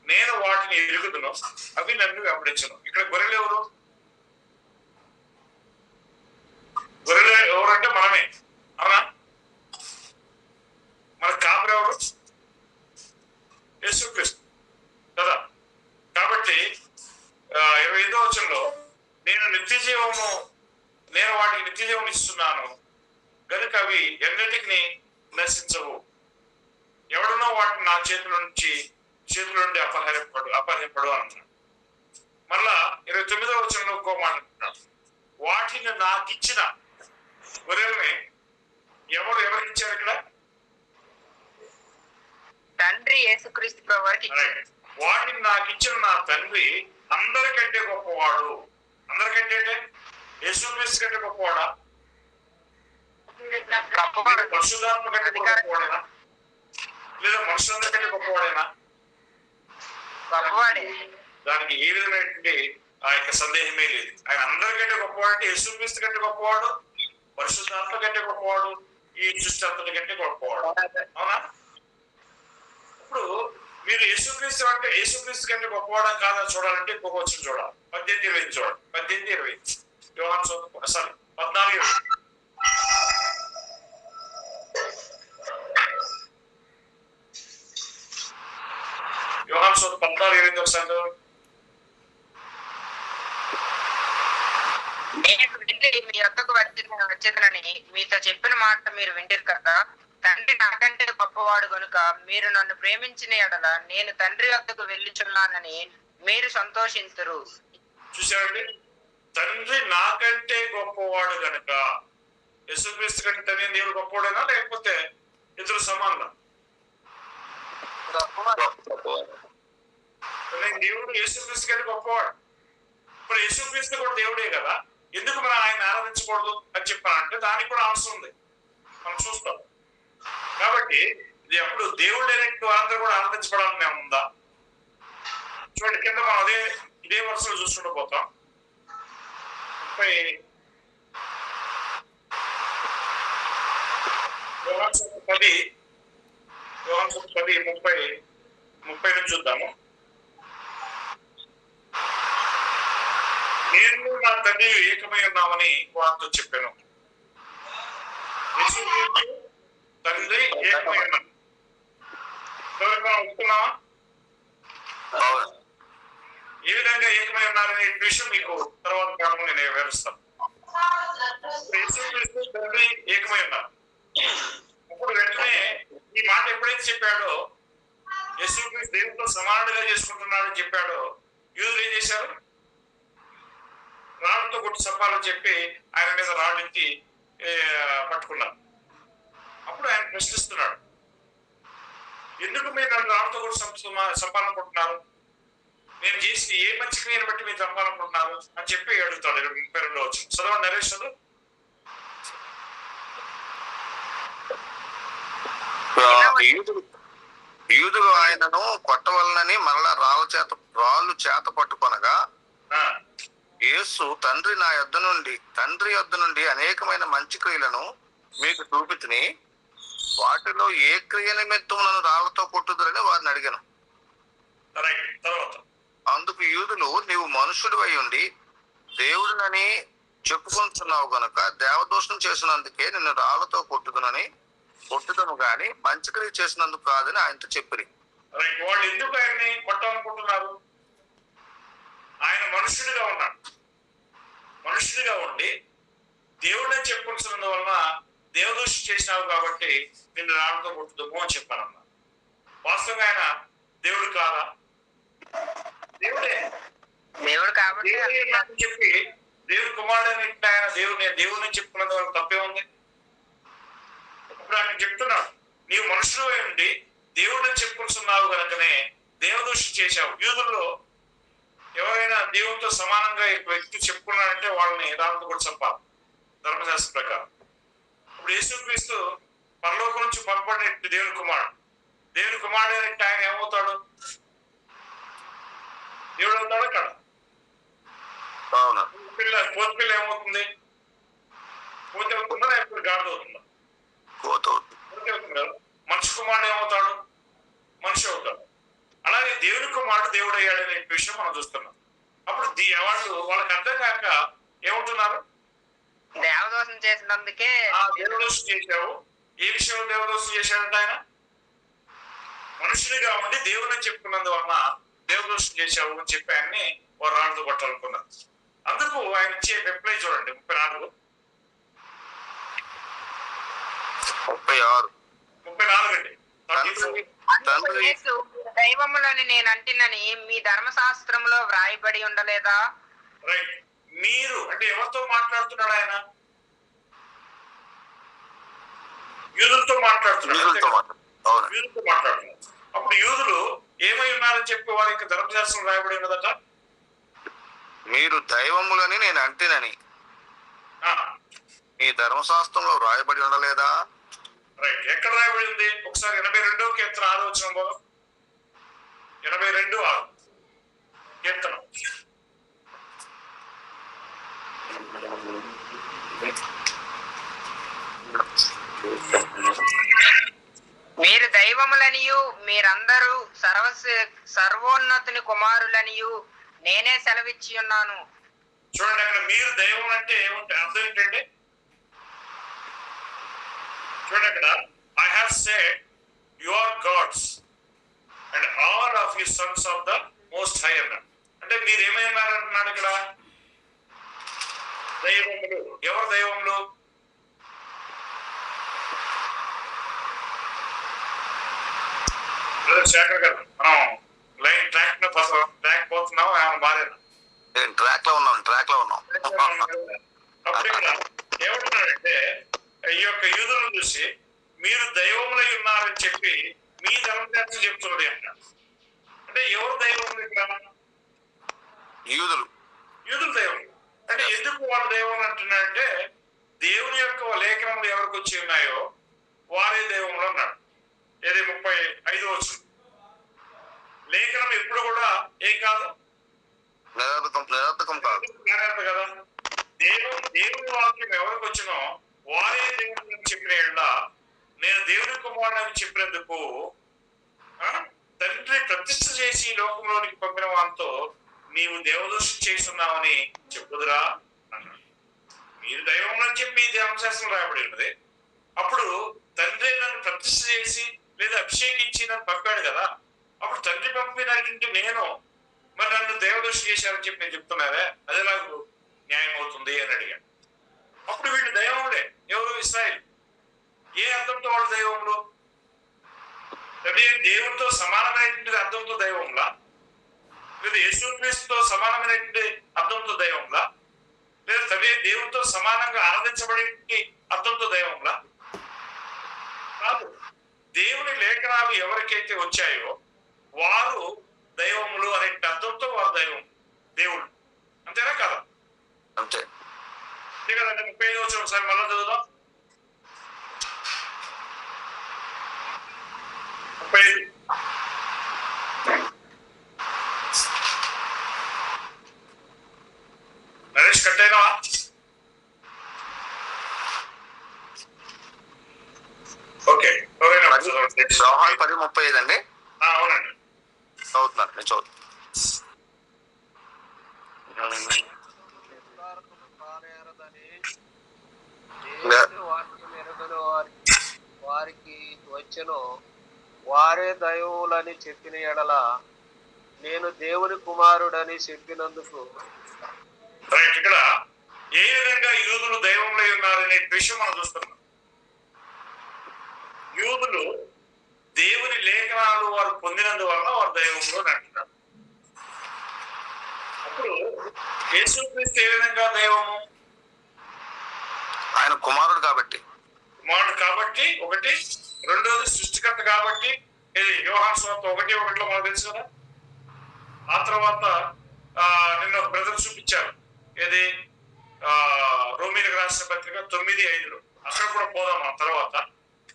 నేను వాటిని ఎరుగుదును, అవి నన్ను వెంబడించను. ఇక్కడ గొర్రెలు ఎవరు? గొర్రెలు ఎవరంటే మనమే. అవునా? మన కాపరి ఎవరు? యేసుక్రీస్తు కదా. కాబట్టి 25వ వచనంలో నేను వాటికి నిత్య జీవం ఇస్తున్నాను కనుక అవి ఎన్నటికి నశించవు. ఎవడనో వాటిని నా చేతుల నుండి అపహరింపడు అంటున్నాడు. మళ్ళా 29వ వచనంలో ఇంకో మాట అంటున్నాడు, వాటిని నాకు ఇచ్చిన గొర్రెల్ని ఎవరికి ఇచ్చారు? ఇక్కడ తండ్రి యేసుక్రీస్తు ప్రభువుకి ఇచ్చారు. వాటిని నాకు ఇచ్చిన నా తండ్రి అందరికంటే గొప్పవాడు. అందరికంటే అంటే యేసుక్రీస్తు కంటే గొప్పవాడా? పరిశుద్ధాత్మ కంటే గొప్పవాడేనా? లేదా మనుషులందరికంటే గొప్పవాడేనా? దానికి ఏ విధమైనటువంటి ఆ యొక్క సందేహమే లేదు. ఆయన అందరికంటే గొప్పవాడంటే యేసుక్రీస్తు కంటే గొప్పవాడు, పరిశుద్ధాత్మ కంటే గొప్పవాడు, ఈ సృష్టి అంతటి కంటే గొప్పవాడు. అవునా? ఇప్పుడు మీరు యేసుక్రీస్తు అంటే యేసుక్రీస్తు కంటే గొప్పవాడా కాదా చూడాలంటే ఇంకొక వచ్చిన చూడాలి. 18:20 చూడండి. 18:20 యోహాను 14:20. యోహాను 14:20 ఒకసారి చదవండి. నేను వెళ్ళి మీ యొక్కకు వచ్చేదనని మీతో చెప్పిన మాట మీరు వింటారు కదా. తండ్రి నాకంటే గొప్పవాడు గనుక మీరు నన్ను ప్రేమించిన ఎడల నేను తండ్రి వద్దకు వెళ్ళుచున్నానని మీరు సంతోషింతురు. చూసారండి, తండ్రి నాకంటే గొప్పవాడు గనుక. యేసుక్రీస్తు కంటే తండ్రి దేవుడు గొప్పవాడేనా లేకపోతే ఇద్దరు సమానం? దేవుడు యేసుక్రీస్తు కంటే గొప్పవాడు. ఇప్పుడు యేసుక్రీస్తు కూడా దేవుడే కదా, ఎందుకు మనం ఆయన ఆరాధించకూడదు అని చెప్పానంటే దానికి కూడా అవసరం ఉంది, మనం చూస్తాం. కాబట్టి ఇది అప్పుడు దేవుడు లేనట్టు అందరూ కూడా ఆరాధించబడాలని ఉందా? చూడండి, కింద మనం ఇదే వరుసలో చూసుకుంటూ పోతాం. 30 నుంచి చూద్దాము. నేను నా తండ్రి ఏకమై ఉన్నామని వారితో చెప్పాను. తండ్రి ఏకమై ఉన్నాను. ఒప్పుకున్నావా? ఏ విధంగా ఏకమై ఉన్నారనే విషయం మీకు తర్వాత కాలంలో నేను వివరిస్తాను. తండ్రి ఏకమై ఉన్నారు. అప్పుడు వెంటనే ఈ మాట ఎప్పుడైతే చెప్పాడో, యేసుక్రీస్తు దేవుడితో సమానుడిగా చేసుకుంటున్నాడని చెప్పాడో, యూదులు ఏం చేశారు? రాళ్ళతో కొట్టి చంపాలని చెప్పి ఆయన మీద రాళ్ళెత్తి పట్టుకున్నారు. అప్పుడు ఆయన ప్రశ్నిస్తున్నాడు, ఎందుకు మీరు నన్ను రాళ్ళతో కొట్టి చంపాలనుకుంటున్నారు? నేను చేసి ఏ మంచి క్రియను బట్టి మీరు చంపాలనుకుంటున్నారు అని చెప్పి అడుగుతాడు. 32 వచ్చింది. చదవండి నరేష్. యూదులు ఆయనను కొట్టవలనని మరలా రాళ్ళు చేత పట్టుకొనగా యేసు తండ్రి యొద్ద నుండి అనేకమైన మంచి క్రియలను మీకు చూపితిని, వాటిలో ఏ క్రియ నిమిత్తం నన్ను రాళ్లతో కొట్టుదురని వారిని అడిగాను. అందుకు యూదులు, నీవు మనుషుడు అయి ఉండి దేవుడినని చెప్పుకుంటున్నావు గనుక దేవదోషం చేసినందుకే నిన్ను రాళ్లతో కొట్టుదము గాని మంచి క్రియ చేసినందుకు కాదని ఆయనతో చెప్పిరి. వాళ్ళు ఎందుకు ఆయన్ని కొట్టాలనుకుంటున్నారు? ఆయన మనుషుడిగా ఉన్నాడు. మనుషుడిగా ఉండి దేవుడని చెప్పుకుంటున్నందు వలన దేవదోషం చేసినావు కాబట్టి నిన్ను రాళ్లతో కొట్టుదము అని చెప్పానన్నా. వాస్తవంగా ఆయన దేవుడు కాదా? దేవుడే. దేవుడు కాబట్టి చెప్పి దేవుడు కుమారుడు అని ఆయన దేవుడిని చెప్పుకున్నందు వల్ల తప్పే ఉంది. ఇప్పుడు ఆయన చెప్తున్నాడు, నీవు మనుషులు ఉండి దేవుడిని చెప్పుకుంటున్నావు కనుకనే దేవదోషం చేశావు. యూదుల్లో ఎవరైనా దేవునితో సమానంగా వ్యక్తి చెప్పుకున్నాడంటే వాళ్ళని రాళ్ళతో కూడా చంపాలి ధర్మశాస్త్ర ప్రకారం. ఇప్పుడు యేసుక్రీస్తు పరలోకం నుంచి పంపబడిన దేవుని కుమారుడు అంటే ఆయన ఏమవుతాడు? దేవుడు అవుతాడు కదా. కోతి పిల్ల ఏమవుతుంది? కోతి అవుతుందా లేకపోతే గాడిద అవుతుందా? కోతి అవుతుంది కదా. మనిషి కుమారుడు ఏమవుతాడు? మనిషి అవుతాడు. అలాగే దేవుని కుమారుడు దేవుడు అయ్యాడనే విషయం మనం చూస్తున్నాం. అప్పుడు వాళ్ళకి అర్థం కాక ఏమంటున్నారు? దేవదోషం చేసినందుకే. దేవదోషం చేశావు. ఏ విషయంలో దేవదోషం చేశాడంటే ఆయన మనుషునిగా ఉండి దేవుని చెప్పుకున్నందువలన దేవదోషం చేశావు అని చెప్పి ఆయన్ని వారు రాళ్ళతో కొట్టాలనుకున్నారు. అందుకు ఆయన ఇచ్చే రిప్లై చూడండి 34 అండి. దైవములని నేను అంటినని మీ ధర్మశాస్త్రంలో వ్రాయబడి ఉండలేదా? రైట్. మీరు అంటే ఎవరితో మాట్లాడుతున్నాడు ఆయన? యూదులతో మాట్లాడుతున్నాడు. అప్పుడు యూదులు ఏమై ఉన్నారని చెప్పి వారికి ధర్మశాస్త్రం రాయబడి ఉన్నదట. మీరు దైవములని నేను అంటినని మీ ధర్మశాస్త్రంలో రాయబడి ఉండలేదా? రైట్. ఎక్కడ రాయబడి ఉంది? ఒకసారి 82వ కీర్తన 6వ వచనం 82:6 కీర్తన. మీరు దైవములనియు మీరందరూ సర్వోన్నతుని కుమారులనియు నేనే సెలవిచ్చి ఉన్నాను. చూడండి, అక్కడ మీరు దైవం అంటే ఏముంటే అర్థం ఏంటండి? చూడండి, అక్కడ I have said you are gods and all of you sons of the most high అన్నాడు. అంటే మీరు ఏమైనారు అంటున్నాడు ఇక్కడ? దైవములు. ఎవరు దైవములు? శేఖర్ గారు, మనం లైన్ ట్రాక్ పోతున్నాం. ఏమైనా మారేనా? ట్రాక్ లో ఉన్నాం. అప్పుడు ఇక్కడ ఏమంటున్నాడంటే ఈ యొక్క యూదులను చూసి మీరు దైవములై ఉన్నారని చెప్పి మీ ధర్మశాస్త్రం చెప్తున్నది అంటారు. అంటే ఎవరు దైవములు ఇక్కడ? యూదులు దైవములు. అంటే ఎందుకు వాళ్ళు దైవములు అంటున్నాడంటే దేవుని యొక్క లేఖనములు ఎవరికి వచ్చి ఉన్నాయో వారే దైవములు అన్నాడు. ఏది 35వ వచనం. లేఖనం ఎప్పుడు కూడా ఏం కాదు, నిరర్థకం కాదు కదా. దేవుని వాక్యం ఎవరికి వచ్చినో వారే దేవుని చెప్పిన నేను దేవుని కుమారుడు అని చెప్పినందుకు తండ్రి ప్రతిష్ఠ చేసి లోకంలోనికి పంపిన వారితో నీవు దేవదోషం చేస్తున్నావని చెప్పుదురా అన్నాడు. మీరు దైవం అని చెప్పి ధర్మశాస్త్రం రాయబడి ఉన్నది. అప్పుడు తండ్రి నన్ను ప్రతిష్ఠ చేసి లేదా అభిషేకించి నన్ను పంపాడు కదా. అప్పుడు తండ్రి పంపినటువంటి నేను మరి నన్ను దేవదోషం చేశారని చెప్పి నేను చెప్తున్నారే, అది నాకు న్యాయం అవుతుంది అని అడిగాడు. అప్పుడు వీళ్ళు దైవములే. ఎవరు? ఇశ్రాయేలు. ఏ అర్థంతో వాళ్ళు దైవములు? దేవునితో సమానమైనటువంటి అర్థంతో దైవంలా, లేదా యేసుక్రీస్తుతో సమానమైనటువంటి అర్థంతో దైవంలా, లేదా దేవునితో సమానంగా ఆరాధించబడే అర్థంతో దైవంలా కాదు. దేవుని లేఖనాలు ఎవరికైతే వచ్చాయో వారు దైవములు అనే అర్థంతో వారు దేవుడు. అంతేనా కదా? అంతే కదండి. 35వ వచనం ఒకసారి మళ్ళా చదువుదాం. వ్యవహారం 10:35 అండి. అవునండి. చదువుతున్నాను, నేను చదువుతున్నాను. వారికి వచ్చెను, వారే దైవములని చెప్పిన ఎడల నేను దేవుని కుమారుడని చెప్పినందుకు. ఇక్కడ ఏ విధంగా యూదులు దైవంలో ఉన్నారనే విషయం మనం చూస్తున్నాం. యూదులు దేవుని లేఖనాలు వారు పొందినందువలన వారు దైవంలో అంటున్నారు. అప్పుడు యేసుక్రీస్తు ఏ విధంగా దైవము? ఆయన కుమారుడు కాబట్టి. కుమారుడు కాబట్టి ఒకటి, రెండోది సృష్టికర్త కాబట్టి. ఇది యోహాను సువార్త 1:1 మనకు తెలుసు కదా. ఆ తర్వాత నిన్న ఒక బ్రదర్ చూపించారు, ఏది రోమీలకు రాసిన పత్రిక 9:5. అక్కడ కూడా పోదాం ఆ తర్వాత.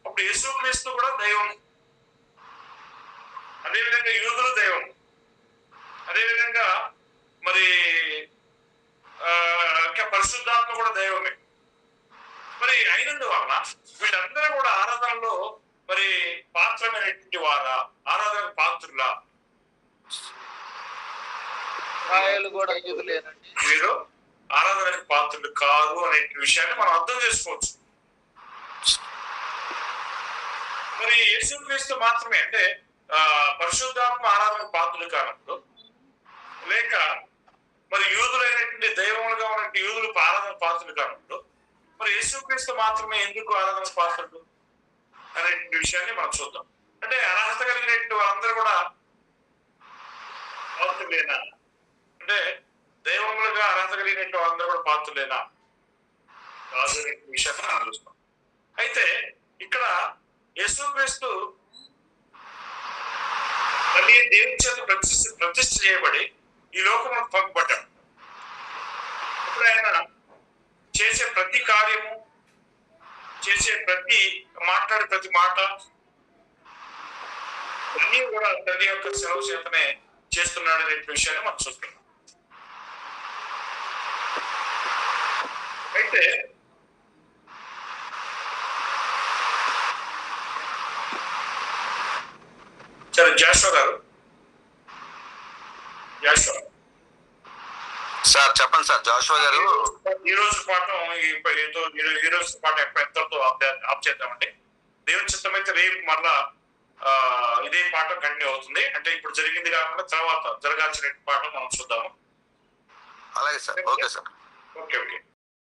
అప్పుడు యేసుక్రీస్తు కూడా దైవం, అదేవిధంగా యూదులు దైవం, అదేవిధంగా మరి పరిశుద్ధాత్మ కూడా దైవమే. మరి అయినందువల్ల వీళ్ళందరూ కూడా ఆరాధనలో మరి పాత్రమైనటువంటి వారా, ఆరాధన పాత్రులా? కూడా యూదులేనండి. వీరు ఆరాధనకి పాత్రులు కాదు అనే విషయాన్ని మనం అర్థం చేసుకోవచ్చు. మరి యేసుక్రీస్తు మాత్రమే, అంటే పరిశుద్ధాత్మ ఆరాధన పాత్రులు కానప్పుడు, లేక మరి యూదులైనటువంటి దైవములుగా ఉన్నటువంటి యూదులు ఆరాధన పాత్రులు కానప్పుడు, మరి యేసుక్రీస్తు మాత్రమే ఎందుకు ఆరాధన పాత్రులు అనేటువంటి విషయాన్ని మనం చూద్దాం. అంటే అర్హత కలిగినటువంటి వారందరూ కూడా పాత్రులేనా? అంటే దైవములుగా అర్హత కలిగినటువంటి వారందరూ కూడా పాత్రులేనా కాదు అనే విషయాన్ని మనం చూస్తాం. అయితే ఇక్కడ యేసుక్రీస్తు మళ్ళీ దేవుని చేత ప్రతిష్ఠ చేయబడి ఈ లోకంలో పంపబడ్డాడు. ఇప్పుడు ఆయన చేసే ప్రతి కార్యము, చేసే మాట్లాడే ప్రతి మాట అన్నీ కూడా తల్లి యొక్క సెలవు చేతనే చేస్తున్నాడు అనే విషయాన్ని మనం చూస్తున్నాం. అయితే సరే, జాషువా గారు. సార్ చెప్పండి సార్. జాషువా గారు, ఈ రోజు పాఠం ఎంతతో ఆప్ చేద్దామండి. దేవుని చిత్తం అయితే రేపు మళ్ళా ఇదే పాఠం కంటిన్యూ అవుతుంది. అంటే ఇప్పుడు జరిగింది కాకుండా తర్వాత జరగాల్సిన పాఠం మనం చూద్దాము. అలాగే సార్. Okay sir. ఓకే.